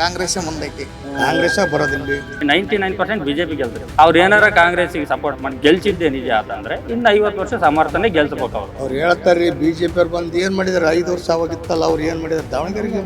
ಕಾಂಗ್ರೆಸ್ ಮುಂದೈತಿ. ಕಾಂಗ್ರೆಸ್ ಬರೋದಿಲ್ಲ. 99% ಬಿಜೆಪಿ ಗೆಲ್ತಾರೆ. ಅವ್ರು ಏನಾರ ಕಾಂಗ್ರೆಸ್ಗೆ ಸಪೋರ್ಟ್ ಮಾಡಿ ಗೆಲ್ಸಿದ್ದೆ ನಿಜ ಅಂತಂದ್ರೆ ಇನ್ನು 50 ವರ್ಷ ಸಮರ್ಥನೆ ಗೆಲ್ಸ್ಬೇಕು ಅವ್ರು ಹೇಳ್ತಾರ್ರಿ ಬಿಜೆಪಿ ಅವ್ರು ಬಂದು ಏನ್ ಮಾಡಿದಾರೆ 5 ವರ್ಷ ಆಗಿತ್ತಲ್ಲ ಅವ್ರು ಏನ್ ಮಾಡಿದಾರೆ ದಾವಣಗೆರೆಗೆ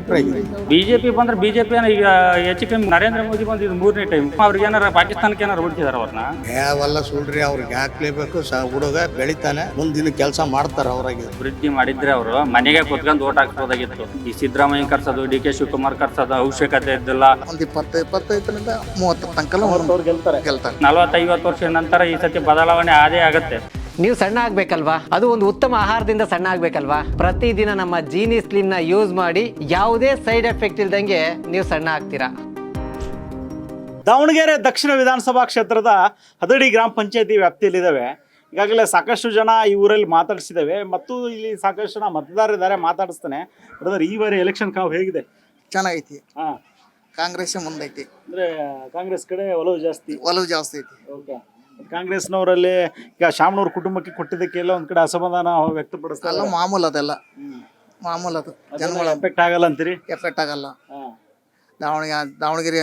ಬಿಜೆಪಿ ಬಂದ್ರೆ ಬಿಜೆಪಿ ಈಗ ಹೆಚ್ಚು ಕಮ್ಮಿ ನರೇಂದ್ರ ಮೋದಿ ಬಂದು ಇದು 3ನೇ ಟೈಮ್ ಅವ್ರಿಗೆ ಏನಾರ ಪಾಕಿಸ್ತಾನಕ್ಕೆ ಏನಾರು ಹುಡುಕಿದಾರ ಅವ್ರನ್ನ ಯಾವಲ್ಲ ಸುಳ್ರಿ ಅವ್ರಿಗೆ ಹಾಕ್ಲೇಬೇಕು ಹುಡುಗ ಬೆಳಿತಾನೆ ಮುಂದಿನ ಕೆಲಸ ಮಾಡ್ತಾರ ಅವ್ರಾಗಿ ಅಭಿವೃದ್ಧಿ ಮಾಡಿದ್ರೆ ಅವರು ಮನೆಗೆ ಕುತ್ಕೊಂಡು ಓಟ್ ಹಾಕ್ಬೋದಾಗಿತ್ತು. ಈ ಸಿದ್ದರಾಮಯ್ಯ ಕರ್ಸೋದು ಡಿ ಕೆ ಶಿವಕುಮಾರ್ ಕರ್ಸೋದು ಅವಶ್ಯಕತೆ ಇದ್ದಿಲ್ಲ. ಒಂದು 20-25ರಿಂದ 30 ತನಕ ಗೆಲ್ತಾರೆ. 40-50 ವರ್ಷ ನಂತರ ಈ ಸತಿ ಬದಲಾವಣೆ ಆದೇ ಆಗತ್ತೆ. ನೀವು ಸಣ್ಣ ಆಗ್ಬೇಕಲ್ವಾ? ಅದು ಒಂದು ಉತ್ತಮ ಆಹಾರದಿಂದ ಸಣ್ಣ ಆಗ್ಬೇಕಲ್ವಾ? ಪ್ರತಿದಿನ ನಮ್ಮ ಜೀನಿ ಸ್ಲಿಮ್ ನ ಯೂಸ್ ಮಾಡಿ ಯಾವುದೇ ಸೈಡ್ ಎಫೆಕ್ಟ್ ಇಲ್ದಂಗೆ ನೀವು ಸಣ್ಣ ಆಗ್ತೀರಾ. ದಾವಣಗೆರೆ ದಕ್ಷಿಣ ವಿಧಾನಸಭಾ ಕ್ಷೇತ್ರದ ಹದಡಿ ಗ್ರಾಮ ಪಂಚಾಯತಿ ವ್ಯಾಪ್ತಿಯಲ್ಲಿದ್ದಾವೆ. ಈಗಾಗಲೇ ಸಾಕಷ್ಟು ಜನ ಈ ಊರಲ್ಲಿ ಮಾತಾಡಿಸಿದ್ದೇವೆ ಮತ್ತು ಇಲ್ಲಿ ಸಾಕಷ್ಟು ಜನ ಮತದಾರರಿದ್ದಾರೆ, ಮಾತಾಡಿಸ್ತಾನೆ. ಬ್ರದರ್, ಈ ಬಾರಿ ಎಲೆಕ್ಷನ್ ಕಾವು ಹೇಗಿದೆ? ಚೆನ್ನಾಗೈತಿ. ಹಾಂ, ಕಾಂಗ್ರೆಸ್ ಮುಂದೈತಿ. ಅಂದರೆ ಕಾಂಗ್ರೆಸ್ ಕಡೆ ಒಲವು ಜಾಸ್ತಿ ಐತಿ. ಓಕೆ. ಕಾಂಗ್ರೆಸ್ನವರಲ್ಲಿ ಈಗ ಶಾಮನೂರು ಕುಟುಂಬಕ್ಕೆ ಕೊಟ್ಟಿದ್ದಕ್ಕೆ ಎಲ್ಲ ಒಂದು ಕಡೆ ಅಸಮಾಧಾನ ವ್ಯಕ್ತಪಡಿಸ್ತಾರೆ. ಎಲ್ಲ ಮಾಮೂಲು ಅದೆಲ್ಲ ಮಾಮೂಲು. ಅದು ಜನಗಳ ಎಫೆಕ್ಟ್ ಆಗಲ್ಲ ಅಂತೀರಿ? ಎಫೆಕ್ಟ್ ಆಗಲ್ಲ. ಹಾಂ, ದಾವಣಗೆರೆ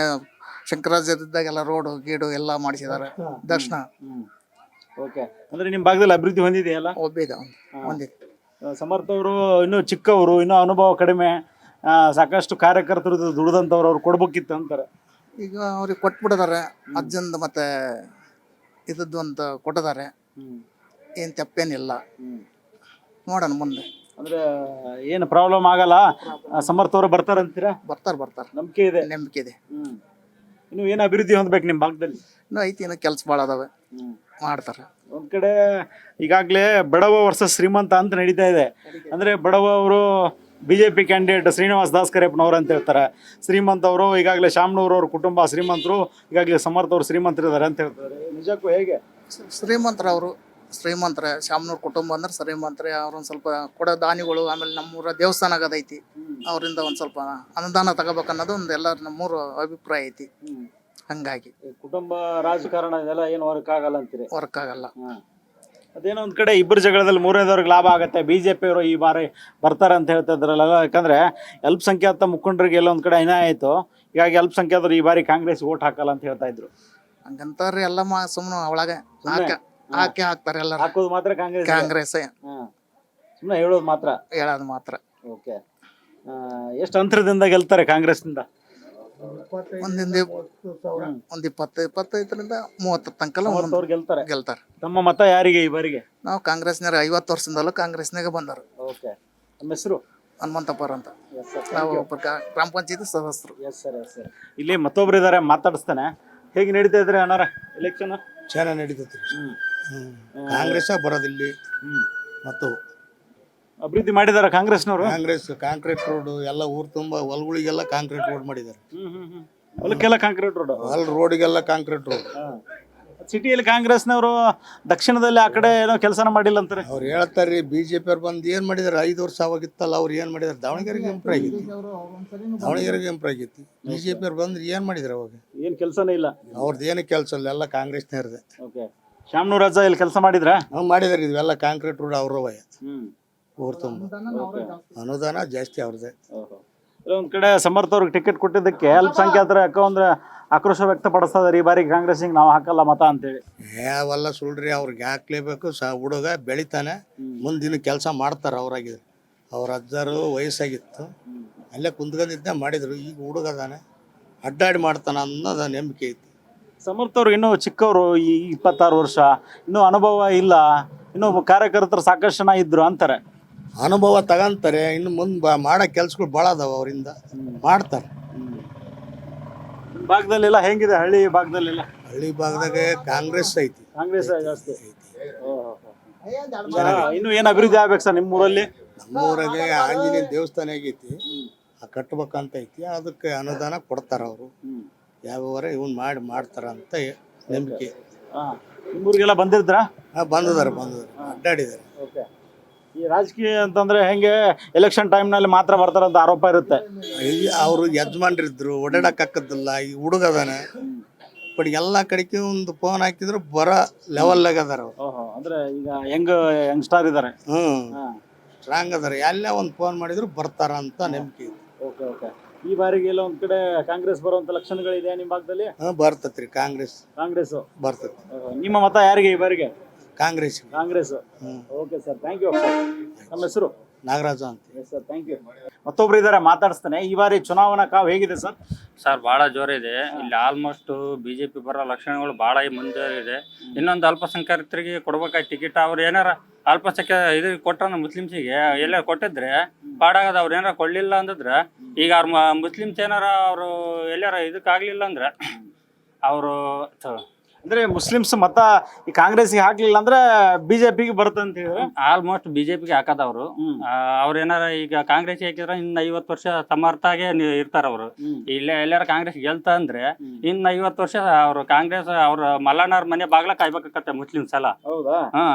ಶಂಕರಾಜದಾಗೆಲ್ಲ ರೋಡು ಗೀಡು ಎಲ್ಲ ಮಾಡಿಸಿದ್ದಾರೆ. ದಕ್ಷಿಣ ಓಕೆ. ಅಂದರೆ ನಿಮ್ಮ ಭಾಗದಲ್ಲಿ ಅಭಿವೃದ್ಧಿ ಹೊಂದಿದೆಯಲ್ಲ? ಹೊಂದಿದೆ. ಸಮರ್ಥ ಅವರು ಇನ್ನೂ ಚಿಕ್ಕವರು, ಇನ್ನೂ ಅನುಭವ ಕಡಿಮೆ, ಸಾಕಷ್ಟು ಕಾರ್ಯಕರ್ತರು ದುಡಿದಂಥವ್ರು ಅವ್ರು ಕೊಡ್ಬೇಕಿತ್ತು ಅಂತಾರೆ. ಈಗ ಅವ್ರಿಗೆ ಕೊಟ್ಬಿಟ್ಟಿದ್ದಾರೆ. ಅಜ್ಜಂದು ಮತ್ತೆ ಇದ್ದದ್ದು ಅಂತ ಕೊಟ್ಟಿದ್ದಾರೆ. ಏನು ತಪ್ಪೇನಿಲ್ಲ. ನೋಡೋಣ ಮುಂದೆ. ಅಂದರೆ ಏನು ಪ್ರಾಬ್ಲಮ್ ಆಗಲ್ಲ, ಸಮರ್ಥ ಅವರು ಬರ್ತಾರಂತೀರಾ? ಬರ್ತಾರೆ. ನಂಬಿಕೆ ಇದೆ? ನಂಬಿಕೆ ಇದೆ. ಇನ್ನು ಏನು ಅಭಿವೃದ್ಧಿ ಹೊಂದ್ಬೇಕು ನಿಮ್ಮ ಭಾಗದಲ್ಲಿ? ಇನ್ನೂ ಐತಿ, ಇನ್ನೂ ಕೆಲಸ ಭಾಳ ಅದಾವೆ, ಮಾಡ್ತಾರೆ. ಒಂದು ಕಡೆ ಈಗಾಗಲೇ ಬಡವ ವರ್ಸಸ್ ಶ್ರೀಮಂತ ಅಂತ ನಡೀತಾ ಇದೆ. ಅಂದರೆ ಬಡವ ಅವರು BJP ಕ್ಯಾಂಡಿಡೇಟ್ ಶ್ರೀನಿವಾಸ್ ದಾಸ್ ಕರೇಪ್ನವ್ರು ಅಂತ ಹೇಳ್ತಾರೆ. ಶ್ರೀಮಂತ ಅವರು ಈಗಾಗಲೇ ಶಾಮನೂರವ್ರ ಕುಟುಂಬ ಶ್ರೀಮಂತರು, ಈಗಾಗಲೇ ಸಮರ್ಥ ಅವರು ಶ್ರೀಮಂತರಿದ್ದಾರೆ ಅಂತ ಹೇಳ್ತಾರೆ. ನಿಜಕ್ಕೂ ಹೇಗೆ? ಶ್ರೀಮಂತರ ಶಾಮನೂರ್ ಕುಟುಂಬ ಅಂದ್ರೆ ಶ್ರೀಮಂತರೇ. ಅವ್ರೊಂದು ಸ್ವಲ್ಪ ಕೊಡೋ ದಾನಿಗಳು, ಆಮೇಲೆ ನಮ್ಮೂರ ದೇವಸ್ಥಾನ ಆಗದೈತಿ, ಅವರಿಂದ ಒಂದು ಸ್ವಲ್ಪ ಅನುದಾನ ತಗೋಬೇಕನ್ನೋದು ಒಂದು ಎಲ್ಲರ ನಮ್ಮೂರ ಅಭಿಪ್ರಾಯ ಐತಿ. ಹಂಗಾಗಿ ಕುಟುಂಬ ರಾಜಕಾರಣ ಇದೆಲ್ಲ ಏನು ವರ್ಕ್ ಆಗಲ್ಲ ಅಂತೀರಿ? ವರ್ಕ್ ಆಗಲ್ಲ. ಅದೇನೋ ಒಂದು ಕಡೆ ಇಬ್ಬರು ಜಗಳದಲ್ಲಿ ಮೂರನೇದವ್ರಿಗೆ ಲಾಭ ಆಗುತ್ತೆ. BJP ಅವರು ಈ ಬಾರಿ ಬರ್ತಾರೆ ಅಂತ ಹೇಳ್ತಾ ಇದ್ರಲ್ಲ, ಯಾಕಂದ್ರೆ ಅಲ್ಪಸಂಖ್ಯಾತ ಮುಖಂಡರಿಗೆ ಎಲ್ಲ ಒಂದು ಕಡೆ ಅನ್ಯಾಯ ಆಯಿತು. ಹೀಗಾಗಿ ಅಲ್ಪಸಂಖ್ಯಾತರು ಈ ಬಾರಿ ಕಾಂಗ್ರೆಸ್ ಓಟ್ ಹಾಕಲ್ಲ ಅಂತ ಹೇಳ್ತಾ ಇದ್ರು. ಹಂಗಂತಾರ್ರಿ ಎಲ್ಲ ಸುಮ್ಮನೆ ಒಳಗೆ ಹಾಕ್ತಾರೆ ಎಲ್ಲ. ಹಾಕೋದು ಮಾತ್ರ ಕಾಂಗ್ರೆಸ್. ಸುಮ್ಮನೆ ಹೇಳೋದು ಮಾತ್ರ. ಓಕೆ. ಎಷ್ಟು ಅಂತರದಿಂದ ಗೆಲ್ತಾರೆ ಕಾಂಗ್ರೆಸ್ನಿಂದ? ಒಂದು 20-25ರಿಂದ 30 ತನಕ ಗೆಲ್ತಾರೆ. ತಮ್ಮ ಮತ ಯಾರಿಗೆ ಈ ಬಾರಿಗೆ? ನಾವು ಕಾಂಗ್ರೆಸ್ನಾಗ 50 ವರ್ಷದಿಂದಲೂ ಕಾಂಗ್ರೆಸ್ನಾಗ ಬಂದರು. ಓಕೆ. ನಮ್ಮ ಹೆಸರು ಹನುಮಂತಪ್ಪರ್ ಅಂತ. ನಾವು ಗ್ರಾಮ ಪಂಚಾಯತಿ ಸದಸ್ಯರು. Yes sir. ಇಲ್ಲಿ ಮತ್ತೊಬ್ರು ಇದ್ದಾರೆ, ಮಾತಾಡಿಸ್ತಾನೆ. ಹೇಗೆ ನಡೀತಾ ಇದ್ರೆ ಅಣ್ಣಾರ ಎಲೆಕ್ಷನ್? ಚೆನ್ನಾಗಿ ನಡೀತೈತಿ. ಕಾಂಗ್ರೆಸ್ ಬರೋದಿಲ್ಲ. ಮತ್ತು ಅಭಿವೃದ್ಧಿ ಮಾಡಿದಾರ ಕಾಂಗ್ರೆಸ್ನವರು? ಕಾಂಗ್ರೆಸ್ ಕಾಂಕ್ರೀಟ್ ರೋಡ್ ಎಲ್ಲ ಊರು ತುಂಬ ಹೊಲಗಳಿಗೆಲ್ಲ ಕಾಂಕ್ರೀಟ್ ರೋಡ್ ಮಾಡಿದ್ದಾರೆ. ಹೊಲಕ್ಕೆಲ್ಲ ಕಾಂಕ್ರೀಟ್ ರೋಡ್, ರೋಡಿಗೆಲ್ಲ ಕಾಂಕ್ರೀಟ್ ರೋಡ್. ಸಿಟಿಯಲ್ಲಿ ಕಾಂಗ್ರೆಸ್ನವರು ದಕ್ಷಿಣದಲ್ಲಿ ಆ ಕಡೆ ಏನೋ ಕೆಲಸನ ಮಾಡಿಲ್ಲ ಅಂತಾರೆ. ಅವ್ರು ಹೇಳ್ತಾರ್ರಿ ಬಿಜೆಪಿ ಅವ್ರು ಬಂದು ಏನ್ ಮಾಡಿದಾರೆ 5 ವರ್ಷ ಆಗಿತ್ತಲ್ಲ ಅವ್ರು ಏನ್ ಮಾಡಿದಾರೆ ದಾವಣಗೆರೆಗೆ ಇಂಪ್ರೂವ್ ಆಗೈತಿ. BJP ಅವ್ರು ಬಂದ್ರೆ ಏನ್ ಮಾಡಿದಾರೆ ಅವಾಗ? ಏನ್ ಕೆಲಸನೇ ಇಲ್ಲ ಅವ್ರದ್ದು ಏನು ಕೆಲಸ ಇಲ್ಲ, ಎಲ್ಲ ಕಾಂಗ್ರೆಸ್ನೇ ಇರದೆ. ಓಕೆ. ಶಾಮನೂರ್ ರಾಜ ಇಲ್ಲಿ ಕೆಲಸ ಮಾಡಿದ್ರ? ಮಾಡಿದಾರೆ. ಇವೆಲ್ಲ ಕಾಂಕ್ರೀಟ್ ರೋಡ್ ಅವ್ರವೇ ಊರು ತುಂಬ. ಅನುದಾನ ಜಾಸ್ತಿ ಅವ್ರದ್ದೇ. ಒಂದ್ ಕಡೆ ಸಮರ್ಥ ಅವ್ರಿಗೆ ಟಿಕೆಟ್ ಕೊಟ್ಟಿದ್ದಕ್ಕೆ ಅಲ್ಪಸಂಖ್ಯಾತರ ಯಾಕಂದ್ರೆ ಆಕ್ರೋಶ ವ್ಯಕ್ತಪಡಿಸ್ತಾ ಇದಾರೆ, ಈ ಬಾರಿ ಕಾಂಗ್ರೆಸ್ಸಿಗೆ ನಾವು ಹಾಕಲ್ಲ ಮತ ಅಂತೇಳಿ. ಯಾವಲ್ಲ ಸುಳ್ರಿ, ಅವ್ರಿಗೆ ಹಾಕ್ಲೇಬೇಕು. ಹುಡುಗ ಬೆಳಿತಾನೆ, ಮುಂದಿನ ಕೆಲಸ ಮಾಡ್ತಾರ. ಅವ್ರಾಗಿದ್ರು ಅವ್ರ ಅಜ್ಜರು ವಯಸ್ಸಾಗಿತ್ತು, ಅಲ್ಲೇ ಕುಂತ್ಕೊಂಡಿದ್ದೆ ಮಾಡಿದ್ರು. ಈಗ ಹುಡುಗದಾನೆ, ಅಡ್ಡಾಡಿ ಮಾಡ್ತಾನ ಅನ್ನೋದು ನಂಬಿಕೆ ಐತಿ. ಸಮರ್ಥ ಅವ್ರು ಇನ್ನೂ ಚಿಕ್ಕವರು, ಈ 26 ವರ್ಷ, ಇನ್ನೂ ಅನುಭವ ಇಲ್ಲ, ಇನ್ನೂ ಕಾರ್ಯಕರ್ತರು ಸಾಕಷ್ಟು ಜನ ಇದ್ರು ಅಂತಾರೆ. ಅನುಭವ ತಗೊಂತಾರೆ, ಇನ್ನು ಮುಂದೆ ಮಾಡೋ ಕೆಲ್ಸಗಳು ಭಾಳ ಅದಾವ, ಅವರಿಂದ ಮಾಡ್ತಾರೆ. ಭಾಗದಲ್ಲೆಲ್ಲ ಹೆಂಗಿದೆ? ಹಳ್ಳಿ ಭಾಗದಲ್ಲೆಲ್ಲ? ಹಳ್ಳಿ ಭಾಗದಾಗ ಕಾಂಗ್ರೆಸ್ ಐತಿ. ಕಾಂಗ್ರೆಸ್ ಜಾಸ್ತಿ ಐತಿ. ಇನ್ನು ಏನು ಅಭಿವೃದ್ಧಿ ಆಗ್ಬೇಕು ಸರ್ ನಿಮ್ಮೂರಲ್ಲಿ? ನಮ್ಮೂರಾಗೆ ಆಂಜನೇಯ ದೇವಸ್ಥಾನ ಆಗೈತಿ, ಕಟ್ಬೇಕಂತ ಐತಿ. ಅದಕ್ಕೆ ಅನುದಾನ ಕೊಡ್ತಾರ ಅವರು. ಯಾವ್ಯಾವ ಇವನ್ ಮಾಡ್ತಾರ ಅಂತ ನಂಬಿಕೆ. ನಿಮ್ಮೂರಿಗೆಲ್ಲ ಬಂದಿದ್ರಾ? ಬಂದಿದ್ದಾರೆ, ಅಡ್ಡಾಡಿದ್ದಾರೆ. ಓಕೆ. ಈ ರಾಜಕೀಯ ಅಂತಂದ್ರೆ ಹೆಂಗೆ ಎಲೆಕ್ಷನ್ ಟೈಮ್ನಲ್ಲಿ ಮಾತ್ರ ಬರ್ತಾರಂತ ಆರೋಪ ಇರುತ್ತೆ. ಅವರು ಯಜಮಾನ್ರಿದ್ರು, ಓಡಾಡಕ್ ಹಾಕದಿಲ್ಲ. ಈ ಹುಡುಗದಾನೆ, ಬಟ್ ಎಲ್ಲ ಕಡೆಗೆ ಒಂದು ಫೋನ್ ಹಾಕಿದ್ರು ಬರೋ ಲೆವೆಲ್ನಾಗ ಅದಾರ ಅವ್ರು. ಅಂದ್ರೆ ಈಗ ಯಂಗ್ಸ್ಟಾರ್ ಇದಾರೆ, ಸ್ಟ್ರಾಂಗ್ ಅದಾರ. ಎಲ್ಲ ಒಂದು ಫೋನ್ ಮಾಡಿದ್ರು ಬರ್ತಾರ ಅಂತ ನಂಬಿಕೆ. Okay okay. ಈ ಬಾರಿಗೆ ಎಲ್ಲ ಒಂದ್ ಕಡೆ ಕಾಂಗ್ರೆಸ್ ಬರುವಂತ ಲಕ್ಷಣಗಳಿದೆ ನಿಮ್ಮ ಭಾಗದಲ್ಲಿ? ಬರ್ತತ್ರಿ ಕಾಂಗ್ರೆಸ್ ಕಾಂಗ್ರೆಸ್ ಬರ್ತೈತಿ. ನಿಮ್ಮ ಮತ ಯಾರಿಗೆ ಈ ಬಾರಿಗೆ? Congress. Congress. Okay sir, thank you. ನಮ್ಮ ಹೆಸರು ನಾಗರಾಜ ಅಂತ. Yes sir, thank you. ಮತ್ತೊಬ್ರು ಇದಾರೆ, ಮಾತಾಡಿಸ್ತಾನೆ. ಈ ಬಾರಿ ಚುನಾವಣಾ ಕಾವು ಹೇಗಿದೆ ಸರ್? ಸರ್ ಭಾಳ ಜೋರಿದೆ ಇಲ್ಲಿ. ಆಲ್ಮೋಸ್ಟ್ ಬಿಜೆಪಿ ಬರೋ ಲಕ್ಷಣಗಳು ಭಾಳ ಮುಂದೆ ಇದೆ. ಇನ್ನೊಂದು ಅಲ್ಪಸಂಖ್ಯಾತರಿಗೆ ಕೊಡ್ಬೇಕಾಗಿ ಟಿಕೆಟ್ ಅವ್ರು ಏನಾರ ಅಲ್ಪಸಂಖ್ಯಾ ಇದು ಕೊಟ್ಟರೆ ಮುಸ್ಲಿಮ್ಸಿಗೆ ಎಲ್ಲ ಕೊಟ್ಟಿದ್ರೆ ಪಾಡಾಗದ ಅವ್ರು ಏನಾರ ಕೊಡಲಿಲ್ಲ ಅಂದಿದ್ರೆ ಈಗ ಅವ್ರ ಮುಸ್ಲಿಮ್ಸ್ ಏನಾರ ಅವರು ಎಲ್ಲಾರ ಇದಕ್ಕಾಗಲಿಲ್ಲ ಅಂದ್ರೆ ಅವರು ಅಂದ್ರೆ ಮುಸ್ಲಿಮ್ಸ್ ಮತ ಈ ಕಾಂಗ್ರೆಸ್ಗೆ ಹಾಕ್ಲಿಲ್ಲ ಅಂದ್ರೆ ಬಿಜೆಪಿಗೆ ಬರುತ್ತಂತ ಹೇಳಿ ಆಲ್ಮೋಸ್ಟ್ ಬಿಜೆಪಿಗೆ ಹಾಕದವ್ರು. ಅವ್ರ ಏನಾರ ಈಗ ಕಾಂಗ್ರೆಸ್ ಹಾಕಿದ್ರೆ ಇನ್ನು 50 ವರ್ಷ ಸಮರ್ಥಾಗೆ ಇರ್ತಾರ ಅವರು. ಇಲ್ಲೇ ಎಲ್ಲಾರ ಕಾಂಗ್ರೆಸ್ ಗೆಲ್ತ ಅಂದ್ರೆ ಇನ್ನು 50 ವರ್ಷ ಅವ್ರು ಕಾಂಗ್ರೆಸ್ ಅವ್ರ ಮಲ್ಲಣ್ಣವ್ರ ಮನೆ ಬಾಗ್ಲ ಕಾಯ್ಬೇಕಾಗತ್ತೆ ಮುಸ್ಲಿಮ್ಸ್ ಎಲ್ಲ. ಹೌದಾ?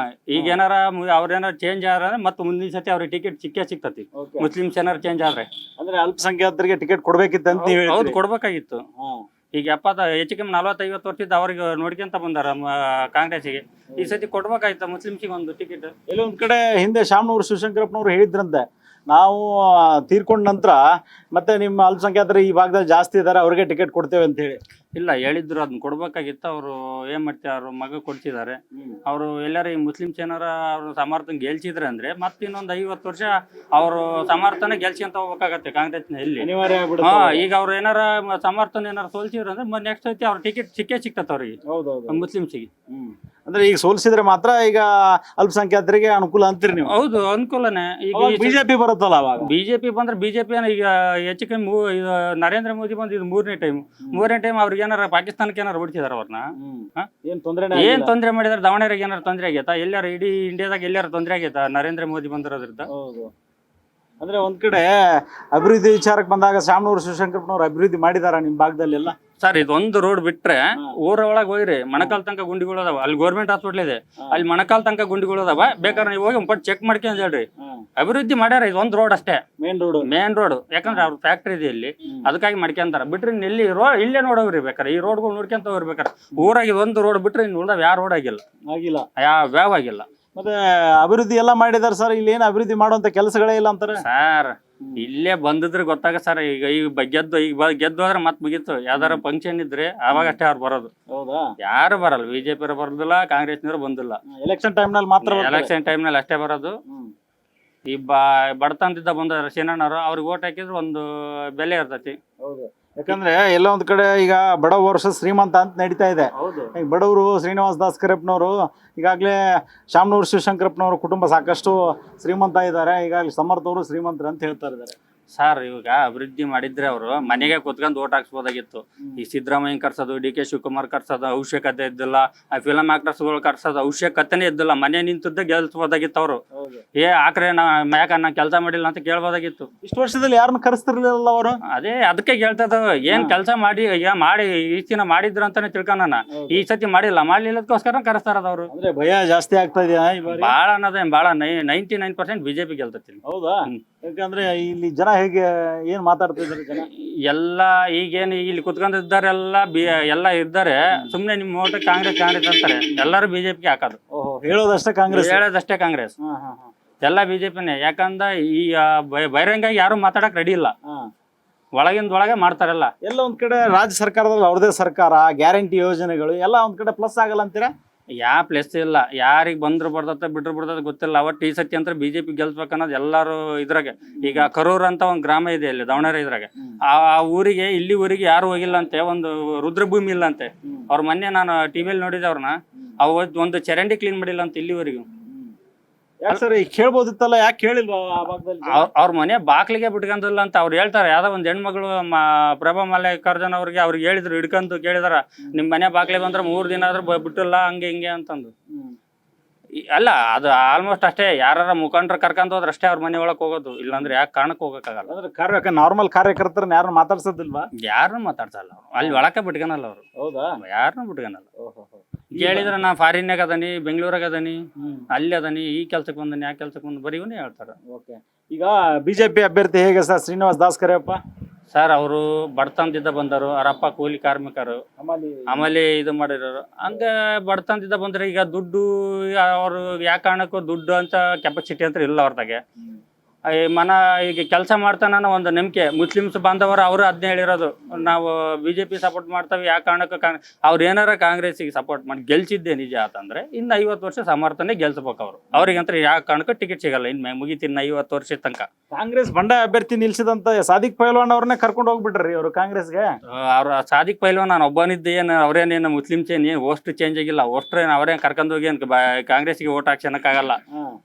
ಈಗ ಏನಾರ ಅವ್ರೇನಾರ ಚೇಂಜ್ ಆದ್ರೆ ಮತ್ತೆ ಮುಂದಿನ ಸತಿ ಅವ್ರಿಗೆ ಟಿಕೆಟ್ ಸಿಕ್ತತಿ. ಮುಸ್ಲಿಮ್ಸ್ ಏನಾರ ಚೇಂಜ್ ಆದ್ರೆ ಅಂದ್ರೆ ಅಲ್ಪಸಂಖ್ಯಾತರಿಗೆ ಟಿಕೆಟ್ ಕೊಡ್ಬೇಕಿತ್ತಂತ ನೀವು ಹೌದು, ಹೇಳ್ತೀರಿ? ಕೊಡ್ಬೇಕಾಗಿತ್ತು. ಈಗ ಹೆಚ್ಚು ಕಮ್ಮಿ 40-50 ವರ್ಷದ ಅವ್ರಿಗೆ ನೋಡ್ಕೊಂತ ಬಂದಾರ ಕಾಂಗ್ರೆಸ್ಸಿಗೆ. ಈ ಸತಿ ಕೊಡ್ಬೇಕಾಯ್ತು ಮುಸ್ಲಿಮ್ಸಿಗೆ ಒಂದು ಟಿಕೆಟ್. ಎಲ್ಲೋ ಒಂದ್ ಕಡೆ ಹಿಂದೆ ಶಾಮನೂರು ಶಿವಶಂಕರಪ್ಪನವ್ರು ಹೇಳಿದ್ರಂತೆ, ನಾವು ತೀರ್ಕೊಂಡ ನಂತರ ಮತ್ತೆ ನಿಮ್ಮ ಅಲ್ಪಸಂಖ್ಯಾತರು ಈ ಭಾಗದಲ್ಲಿ ಜಾಸ್ತಿ ಇದಾರೆ, ಅವ್ರಿಗೆ ಟಿಕೆಟ್ ಕೊಡ್ತೇವೆ ಅಂತ ಹೇಳಿ. ಇಲ್ಲ, ಹೇಳಿದ್ರು ಅದನ್ನ ಕೊಡ್ಬೇಕಾಗಿತ್ತು. ಅವರು ಏನ್ ಮಾಡ್ತಾರೆ, ಅವ್ರ ಮಗ ಕೊಡ್ತಿದ್ದಾರೆ. ಅವರು ಎಲ್ಲಾರ ಈ ಮುಸ್ಲಿಮ್ಸ್ ಏನಾರ ಅವ್ರ ಸಮರ್ಥನ ಗೆಲ್ಸಿದ್ರೆ ಅಂದ್ರೆ ಮತ್ತೆ ಇನ್ನೊಂದು 50 ವರ್ಷ ಅವರು ಸಮರ್ಥನ ಗೆಲ್ಸ್ಕೊಂತ ಹೋಗ್ಬೇಕಾಗತ್ತೆ ಕಾಂಗ್ರೆಸ್ನ ಇಲ್ಲಿ. ಅನಿವಾರ್ಯ ಆಗ್ಬಿಡುತ್ತೆ. ಈಗ ಅವ್ರು ಏನಾರ ಸಮರ್ಥನ ಏನಾರ ಸೋಲ್ಸಿದ್ರು ಅಂದ್ರೆ ನೆಕ್ಸ್ಟ್ ಸತಿ ಅವ್ರ ಟಿಕೆಟ್ ಸಿಕ್ತತ್ ಅವ್ರಿಗೆ. ಹೌದೌದು, ಮುಸ್ಲಿಮ್ಸಿಗೆ. ಅಂದ್ರೆ ಈಗ ಸೋಲ್ಸಿದ್ರೆ ಮಾತ್ರ ಈಗ ಅಲ್ಪಸಂಖ್ಯಾತರಿಗೆ ಅನುಕೂಲ ಅಂತೀರಿ ನೀವು? ಹೌದು, ಅನುಕೂಲನೇ. ಈಗ ಬಿಜೆಪಿ ಬರುತ್ತಲ್ಲ ಅವಾಗ. ಬಿಜೆಪಿ ಬಂದ್ರೆ ಬಿಜೆಪಿ ಈಗ ಹೆಚ್ಚು ಕಮ್ಮಿ ನರೇಂದ್ರ ಮೋದಿ ಬಂದು ಇದು ಮೂರನೇ ಟೈಮ್ ಅವ್ರಿಗೆ ಏನಾರ ಪಾಕಿಸ್ತಾನಕ್ಕೆ ಏನಾರು ಬಿಡ್ತಿದಾರ ಅವ್ರನ್ನ? ಏನ್ ತೊಂದ್ರೆ ಮಾಡಿದಾರೆ? ದಾವಣಗೆರೆಗೆ ಏನಾರು ತೊಂದ್ರೆ ಆಗೈತಾ? ಎಲ್ಲಾರ ಇಡೀ ಇಂಡಿಯಾದಾಗ ಎಲ್ಲಾರ ತೊಂದ್ರೆ ಆಗೈತಾ ನರೇಂದ್ರ ಮೋದಿ ಬಂದಿರೋದ್ರಿಂದ? ಅಂದ್ರೆ ಒಂದ್ ಕಡೆ ಅಭಿವೃದ್ಧಿ ವಿಚಾರಕ್ಕೆ ಬಂದಾಗ ಶಾಮನೂರು ಶಿವಶಂಕರಪ್ಪನವ್ರು ಅಭಿವೃದ್ಧಿ ಮಾಡಿದಾರ ನಿಮ್ ಭಾಗದಲ್ಲೆಲ್ಲ? ಸರ್, ಇದೊಂದು ರೋಡ್ ಬಿಟ್ರೆ ಊರ ಒಳಗೆ ಹೋಗ್ರಿ ಮಣಕಾಲ್ ತನಕ ಗುಂಡಿಗಳು ಅದಾವ. ಅಲ್ಲಿ ಗೌರ್ಮೆಂಟ್ ಹಾಸ್ಪಿಟ್ಲ್ ಇದೆ, ಅಲ್ಲಿ ಮಣಕಾಲ್ ತನಕ ಗುಂಡಿಗಳು ಅದಾವ. ಬೇಕಾದ್ರೆ ನೀವು ಹೋಗಿ ಒಂದ್ ಚೆಕ್ ಮಾಡ್ಕೊಂಡ್ ಹೇಳ್ರಿ. ಅಭಿವೃದ್ಧಿ ಮಾಡ್ಯಾರ ಇದೊಂದು ರೋಡ್ ಅಷ್ಟೇ, ಮೇನ್ ರೋಡ್. ಯಾಕಂದ್ರೆ ಅವ್ರ ಫ್ಯಾಕ್ಟ್ರಿ ಇದೆ ಇಲ್ಲಿ, ಅದಕ್ಕಾಗಿ ಮಾಡ್ಕೊಂತಾರ. ಬಿಟ್ರೆ ಇಲ್ಲಿ ಇಲ್ಲೇ ನೋಡೋಗ್ರಿ ಬೇಕಾರೆ, ಈ ರೋಡ್ಗಳು ನೋಡ್ಕೊಂತ ಹೋಗ್ಬೇಕಾರೆ. ಊರಾಗ ಇದೊಂದು ರೋಡ್ ಬಿಟ್ರೆ ಇನ್ನು ಉಳ್ದಾವ್ ಯಾವ ರೋಡ್ ಆಗಿಲ್ಲ, ಯಾವ ಆಗಿಲ್ಲ. ಮತ್ತೆ ಅಭಿವೃದ್ಧಿ ಎಲ್ಲ ಮಾಡಿದಾರೆ ಸರ್. ಇಲ್ಲಿ ಏನು ಅಭಿವೃದ್ಧಿ ಮಾಡುವಂತ ಕೆಲಸಗಳೇ ಇಲ್ಲ ಅಂತಾರೆ ಸರ್. ಇಲ್ಲೇ ಬಂದಿದ್ರೆ ಗೊತ್ತಾಗ ಸರ್. ಈಗ ಗೆದ್ದು ಹೋದ್ರೆ ಮತ್ ಮುಗೀತು. ಯಾವ್ದಾರ ಫಂಕ್ಷನ್ ಇದ್ರೆ ಅವಾಗ ಅಷ್ಟೇ ಅವ್ರು ಬರೋದು. ಹೌದಾ? ಯಾರು ಬರಲ್ಲ, ಬಿಜೆಪಿ ಬರೋದಿಲ್ಲ, ಕಾಂಗ್ರೆಸ್ನವ್ರು ಬಂದಿಲ್ಲ. ಎಲೆಕ್ಷನ್ ಟೈಮ್ ನಲ್ಲಿ ಮಾತ್ರ, ಎಲೆಕ್ಷನ್ ಟೈಮ್ ನಲ್ಲಿ ಅಷ್ಟೇ ಬರೋದು. ಈ ಬಡತನದಿಂದ ಬಂದ ಸೀನಣ್ಣವರು ಅವ್ರಿಗೆ ಓಟ್ ಹಾಕಿದ್ರೆ ಒಂದು ಬೆಲೆ ಇರ್ತೈತಿ. ಯಾಕಂದ್ರೆ ಎಲ್ಲ ಒಂದ್ ಕಡೆ ಈಗ ಬಡವ ವರ್ಷ ಶ್ರೀಮಂತ ಅಂತ ನಡೀತಾ ಇದೆ. ಈಗ ಬಡವರು ಶ್ರೀನಿವಾಸ ದಾಸ್ಕರಪ್ಪನವರು, ಈಗಾಗಲೇ ಶಾಮನೂರು ಶಿವಶಂಕರಪ್ಪನವ್ರ ಕುಟುಂಬ ಸಾಕಷ್ಟು ಶ್ರೀಮಂತ ಇದ್ದಾರೆ. ಈಗಾಗಲೇ ಸಮರ್ಥವರು ಶ್ರೀಮಂತರು ಅಂತ ಹೇಳ್ತಾ ಇದ್ದಾರೆ. ಸರ್, ಇವಾಗ ಅಭಿವೃದ್ಧಿ ಮಾಡಿದ್ರೆ ಅವರು ಮನೆಗೆ ಕುತ್ಕೊಂಡು ಓಟ್ ಹಾಕ್ಸ್ಬೋದಾಗಿತ್ತು. ಈ ಸಿದ್ದರಾಮಯ್ಯ ಕರ್ಸೋದು, ಡಿ ಕೆ ಶಿವಕುಮಾರ್ ಕರ್ಸೋದು ಅವಶ್ಯಕತೆ ಇದ್ದಿಲ್ಲ. ಆ ಫಿಲಂ ಆಕ್ಟರ್ಸ್ಗಳು ಕರ್ಸೋದು ಅವಶ್ಯಕತೆನೇ ಇದ್ದಿಲ್ಲ. ಮನೆ ನಿಂತದ್ದೇ ಗೆಲ್ಸ್ಬೋದಾಗಿತ್ತು ಅವರು. ಆಕ್ರೆ ಯಾಕ ನಾ ಕೆಲಸ ಮಾಡಿಲ್ಲ ಅಂತ ಕೇಳ್ಬೋದಾಗಿತ್ತು. ಇಷ್ಟು ವರ್ಷದಲ್ಲಿ ಯಾರನ್ನ ಕರೆಸ್ತಿರ್ಲಿಲ್ಲ ಅವರು. ಅದೇ ಅದಕ್ಕೆ ಕೇಳ್ತದ, ಏನ್ ಕೆಲಸ ಮಾಡಿ ಈ ದಿನ ಮಾಡಿದ್ರು ಅಂತಾನೆ ತಿಳ್ಕೊಣ. ಈ ಸತಿ ಮಾಡಿಲ್ಲ, ಮಾಡ್ಲಿಲ್ಲದಕ್ಕೋಸ್ಕರ ಕರೆಸ್ತಾರದವ್ರು. ಅಂದ್ರೆ ಭಯ ಜಾಸ್ತಿ ಆಗ್ತಾ ಇದೆಯಾ ಬಾಳ ಅನ್ನೋದೇ ಬಾಳ 99% ಬಿಜೆಪಿ ಗೆಲ್ತತಿ. ಹೌದಾ? ಯಾಕಂದ್ರೆ ಇಲ್ಲಿ ಜನ ಹೇಗೆ ಏನ್ ಮಾತಾಡ್ತಾ ಇದಾರೆ ಜನ ಎಲ್ಲ? ಈಗೇನು ಇಲ್ಲಿ ಕುತ್ಕೊಂಡಿದ್ದಾರೆಲ್ಲ ಎಲ್ಲ ಇದ್ದಾರೆ, ಸುಮ್ನೆ ನಿಮ್ಮ ಓಟ್ ಕಾಂಗ್ರೆಸ್ ಅಂತಾರೆ. ಎಲ್ಲರೂ ಬಿಜೆಪಿಗೆ ಹಾಕೋದು. ಹೇಳೋದಷ್ಟೇ ಕಾಂಗ್ರೆಸ್, ಎಲ್ಲ ಬಿಜೆಪಿನೇ. ಯಾಕಂದ್ರೆ ಈ ಬಹಿರಂಗ ಯಾರು ಮಾತಾಡಕ್ ರೆಡಿ ಇಲ್ಲ, ಒಳಗೆ ಮಾಡ್ತಾರಲ್ಲ. ಎಲ್ಲ ಒಂದ್ ಕಡೆ ರಾಜ್ಯ ಸರ್ಕಾರದಲ್ಲಿ ಅವ್ರದೇ ಸರ್ಕಾರ, ಗ್ಯಾರಂಟಿ ಯೋಜನೆಗಳು ಎಲ್ಲ ಒಂದ್ ಕಡೆ ಪ್ಲಸ್ ಆಗಲ್ಲ ಅಂತೀರಾ? ಯಾವ ಪ್ಲೇಸ್ ಇಲ್ಲ, ಯಾರಿಗೆ ಬಂದ್ರು ಬರ್ತದ ಬಿಟ್ರು ಬಿಡ್ತದ ಗೊತ್ತಿಲ್ಲ. ಒಟ್ಟು ಈ ಸತಿ ಅಂತ ಬಿಜೆಪಿ ಗೆಲ್ಸ್ಬೇಕನ್ನೋದು ಎಲ್ಲಾರು ಇದ್ರಾಗೆ. ಈಗ ಕರೂರ್ ಅಂತ ಒಂದ್ ಗ್ರಾಮ ಇದೆ ಇಲ್ಲಿ ದಾವಣಗೆರೆ ಇದ್ರಾಗೆ. ಆ ಊರಿಗೆ ಇಲ್ಲಿ ಊರಿಗೆ ಯಾರು ಹೋಗಿಲ್ಲ ಅಂತೆ, ಒಂದು ರುದ್ರಭೂಮಿ ಇಲ್ಲ ಅಂತೆ. ಅವ್ರ ಮೊನ್ನೆ ನಾನು ಟಿವಿಯಲ್ಲಿ ನೋಡಿದೆ ಅವ್ರನ್ನ. ಒಂದು ಚರಂಡಿ ಕ್ಲೀನ್ ಮಾಡಿಲ್ಲ ಅಂತ ಇಲ್ಲಿವರೆಗೂ. ಯಾಕೆ ಸರ್ ಕೇಳ್ಬೋದಿತ್ತಲ್ಲ, ಯಾಕೆ ಕೇಳಿಲ್ವಾ ಆ ಭಾಗದಲ್ಲಿ? ಅವ್ರ ಮನೆ ಬಾಕ್ಲಿಗೆ ಬಿಟ್ಕೊಂಡಿಲ್ಲ ಅಂತ ಅವ್ರು ಹೇಳ್ತಾರೆ. ಯಾವ್ದೋ ಒಂದ್ ಹೆಣ್ಮಗಳು ಪ್ರಭಾ ಮಲ್ಲಿಕಾರ್ಜುನ್ ಅವ್ರಿಗೆ ಹೇಳಿದ್ರು, ಹಿಡ್ಕಂತು ಕೇಳಿದಾರ, ನಿಮ್ ಮನೆ ಬಾಕ್ಲಿಗೆ ಬಂದ್ರೆ 3 ದಿನ ಆದ್ರೂ ಬಿಟ್ಟಿಲ್ಲ ಹಂಗೆ ಹಿಂಗೆ ಅಂತಂದು. ಅಲ್ಲ, ಅದು ಆಲ್ಮೋಸ್ಟ್ ಅಷ್ಟೇ. ಯಾರ ಮುಖಂಡ್ರ ಕರ್ಕೊಂಡ್ ಹೋದ್ರೆ ಅಷ್ಟೇ ಅವ್ರ ಮನೆ ಒಳಕ್ ಹೋಗೋದು, ಇಲ್ಲಾಂದ್ರೆ ಯಾಕೆ ಕಾರಣಕ್ಕೆ ಹೋಗಕ್ಕಾಗಲ್ಲ. ಅಂದ್ರೆ ನಾರ್ಮಲ್ ಕಾರ್ಯಕರ್ತರನ್ನ ಯಾರನ್ನ ಮಾತಾಡ್ಸೋದಿಲ್ವಾ? ಯಾರನ್ನು ಮಾತಾಡ್ಸಲ್ಲ ಅವ್ರು, ಅಲ್ಲಿ ಒಳಕ ಬಿಟ್ಕೊನಲ್ಲ ಅವ್ರು. ಹೌದಾ? ಯಾರನ್ನು ಬಿಟ್ಕೊನಲ್ಲ. ಕೇಳಿದ್ರೆ ನಾ ಫಾರಿನ್ಯಾಗ ಅದನಿ, ಬೆಂಗಳೂರಾಗ ಅದನಿ, ಅಲ್ಲಿ ಅದನಿ, ಈ ಕೆಲ್ಸಕ್ಕೆ ಬಂದನಿ, ಆ ಕೆಲ್ಸಕ್ಕೆ ಬಂದು ಬರೀ ಇವನೇ ಹೇಳ್ತಾರ. ಈಗ ಬಿಜೆಪಿ ಅಭ್ಯರ್ಥಿ ಹೇಗೆ ಸರ್ ಶ್ರೀನಿವಾಸ ದಾಸ್ಕರಪ್ಪ? ಸರ್, ಅವರು ಬಡತನದಿಂದ ಬಂದರು. ಅವರಪ್ಪ ಕೂಲಿ ಕಾರ್ಮಿಕರು, ಆಮೇಲೆ ಇದು ಮಾಡಿರೋರು. ಹಂಗೆ ಬಡತನದಿಂದ ಬಂದ್ರೆ ಈಗ ದುಡ್ಡು ಅವ್ರು ಯಾವ ಕಾರಣಕ್ಕೂ ದುಡ್ಡು ಅಂತ ಕೆಪಾಸಿಟಿ ಅಂತ ಇಲ್ಲ ಅವ್ರದಾಗೆ. ಈಗ ಕೆಲಸ ಮಾಡ್ತಾನ ಒಂದು ನಂಬಿಕೆ ಮುಸ್ಲಿಮ್ಸ್ ಬಾಂಧವರು ಅವರು ಅದನ್ನೇ ಹೇಳಿರೋದು, ನಾವು BJP ಸಪೋರ್ಟ್ ಮಾಡ್ತೇವೆ, ಯಾವ ಕಾರಣಕ್ಕೂ ಅವ್ರು ಏನಾರ ಕಾಂಗ್ರೆಸ್ಸಿಗೆ ಸಪೋರ್ಟ್ ಮಾಡಿ ಗೆಲ್ಸಿದ್ದೆ ನಿಜ ಆತಂದ್ರೆ ಇನ್ನು 50 ವರ್ಷ ಸಮರ್ಥನೆ ಗೆಲ್ಸ್ಬೇಕು ಅವ್ರಿಗಂತ ಯಾವ ಕಾರಣಕ್ಕೂ ಟಿಕೆಟ್ ಸಿಗಲ್ಲ, ಇನ್ನು ಮುಗಿತಿನ್ನ 50 ವರ್ಷದ ತನಕ. ಕಾಂಗ್ರೆಸ್ ಬಂಡಾಯ ಅಭ್ಯರ್ಥಿ ನಿಲ್ಸಿದಂತ ಸಾದಿಕ್ ಪೈಲ್ವಾನ್ ಅವ್ರನ್ನೇ ಕರ್ಕೊಂಡು ಹೋಗ್ಬಿಟ್ರಿ ಅವರು ಕಾಂಗ್ರೆಸ್ಗೆ. ಅವ್ರ ಸಾದಿಕ್ ಪೈಲ್ವಾನ್ ನಾನು ಒಬ್ಬನಿದ್ದೆ, ಏನು ಅವ್ರೇನೇನು ಮುಸ್ಲಿಮ್ಸ್ ಏನು ಅಷ್ಟು ಚೇಂಜ್ ಆಗಿಲ್ಲ, ಅಷ್ಟ್ರೇನು ಅವ್ರೇನು ಕರ್ಕೊಂಡು ಹೋಗಿ ಕಾಂಗ್ರೆಸ್ಗೆ ಓಟ್ ಹಾಕ್ಸೋಕ್ಕಾಗಲ್ಲ.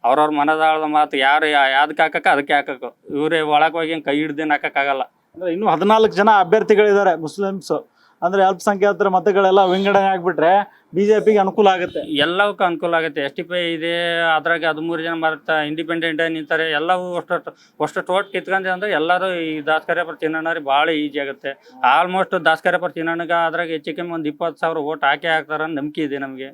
ಅವ್ರವ್ರ ಮನದಾಳದ ಮಾತು ಯಾರು ಯಾವ್ದಕ್ಕೆ ಹಾಕಕ್ಕ ಅದಕ್ಕೆ ಹಾಕಬೇಕು, ಇವರೇ ಒಳಗೆ ಹೋಗಿ ಕೈ ಹಿಡ್ದೇನು ಹಾಕಕ್ಕಾಗಲ್ಲ. ಅಂದ್ರೆ ಇನ್ನೂ 14 ಜನ ಅಭ್ಯರ್ಥಿಗಳಿದ್ದಾರೆ ಮುಸ್ಲಿಮ್ಸ್, ಅಂದ್ರೆ ಅಲ್ಪಸಂಖ್ಯಾತರ ಮತಗಳೆಲ್ಲ ವಿಂಗಡಣೆ ಆಗ್ಬಿಟ್ರೆ ಬಿಜೆಪಿಗೆ ಅನುಕೂಲ ಆಗುತ್ತೆ. ಎಲ್ಲವಕ್ಕೂ ಅನುಕೂಲ ಆಗುತ್ತೆ. STP ಇದೆ, ಅದ್ರಾಗ 13 ಜನ ಬರ್ತಾ ಇಂಡಿಪೆಂಡೆಂಟ್ ನಿಂತಾರೆ, ಎಲ್ಲವೂ ಅಷ್ಟು ಟೋಟ್ ಕಿತ್ಕೊಂಡೆ ಅಂದ್ರೆ ಎಲ್ಲರೂ ಈ ದಾಸಕರ್ಯಪುರ ಚಿನ್ನಣ್ಣವ್ರಿಗೆ ಭಾಳ ಈಜಿ ಆಗುತ್ತೆ. ಆಲ್ಮೋಸ್ಟ್ ದಾಸಕರ್ಯಪುರ ಚಿನ್ನಣ್ಣಗೆ ಅದ್ರಾಗ ಹೆಚ್ಚು ಕಮ್ಮಿ ಒಂದು 20,000 ಓಟ್ ಹಾಕಿ ಹಾಕ್ತಾರ ನಂಬಿಕೆ ಇದೆ ನಮಗೆ.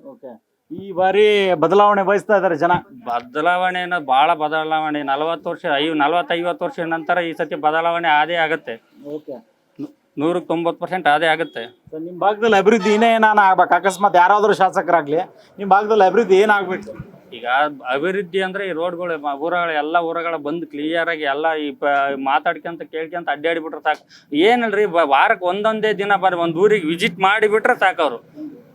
ಈ ಬಾರಿ ಬದಲಾವಣೆ ಬಯಸ್ತಾ ಇದ್ದಾರೆ ಜನ. ಬದಲಾವಣೆ ಭಾಳ ಬದಲಾವಣೆ 40-50 ವರ್ಷ ನಂತರ ಈ ಸತಿ ಬದಲಾವಣೆ ಆದೇ ಆಗುತ್ತೆ. 190% ಆದೇ ಆಗುತ್ತೆ. ನಿಮ್ಮ ಭಾಗದಲ್ಲಿ ಅಭಿವೃದ್ಧಿ ಏನಾನ ಆಗ್ಬೇಕು, ಅಕಸ್ಮಾತ್ ಯಾರಾದ್ರೂ ಶಾಸಕರಾಗ್ಲಿ ನಿಮ್ಮ ಭಾಗದಲ್ಲಿ ಅಭಿವೃದ್ಧಿ ಏನಾಗ್ಬೇಕು? ಈಗ ಅಭಿವೃದ್ಧಿ ಅಂದ್ರೆ ಈ ರೋಡ್ಗಳು ಊರಗಳು ಎಲ್ಲ ಊರುಗಳ ಬಂದು ಕ್ಲಿಯರ್ ಆಗಿ ಎಲ್ಲ ಈ ಮಾತಾಡ್ಕೊಂತ ಕೇಳ್ಕೊಂತ ಅಡ್ಡಾಡಿಬಿಟ್ರೆ ಸಾಕು. ಏನಲ್ರಿ ವಾರಕ್ಕೆ ಒಂದೊಂದೇ ದಿನ ಒಂದು ಊರಿಗೆ ವಿಸಿಟ್ ಮಾಡಿಬಿಟ್ರೆ ಸಾಕು.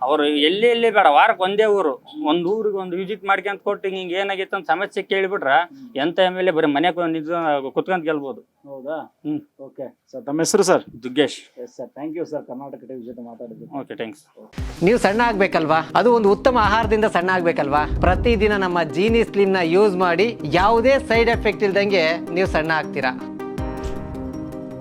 ಅವರು ಎಲ್ಲಿ ಬೇಡ, ವಾರಕ್ಕೆ ಒಂದೇ ಊರು, ಒಂದು ಊರಿಗೆ ಒಂದು ವಿಸಿಟ್ ಮಾಡ್ಕೊಂತ ಕೊಟ್ಟು ಹಿಂಗೆ ಏನಾಗಿತ್ತು ಅಂತ ಸಮಸ್ಯೆ ಕೇಳಿಬಿಟ್ರೆ ಎಂತ MLA ಬರೀ ಮನೆ ಕುತ್ಕೊಂತ ಗೆಲ್ಬೋದು. ಹೌದಾ? ಓಕೆ ಸರ್, ತಮ್ಮ ಹೆಸರು sir? Duggesh. Yes sir, thank you sir, Karnataka TV ಜೊತೆ ಮಾತಾಡಿದ್ದು. Okay, thanks. ನೀವು ಸಣ್ಣ ಆಗ್ಬೇಕಲ್ವಾ, ಅದು ಒಂದು ಉತ್ತಮ ಆಹಾರದಿಂದ ಸಣ್ಣ ಆಗ್ಬೇಕಲ್ವಾ. ಪ್ರತಿದಿನ ನಮ್ಮ ಜೀನಿ ಸ್ಲಿಮ್ನ ಯೂಸ್ ಮಾಡಿ ಯಾವುದೇ ಸೈಡ್ ಎಫೆಕ್ಟ್ ಇಲ್ದಂಗೆ ನೀವು ಸಣ್ಣ ಆಗ್ತೀರಾ.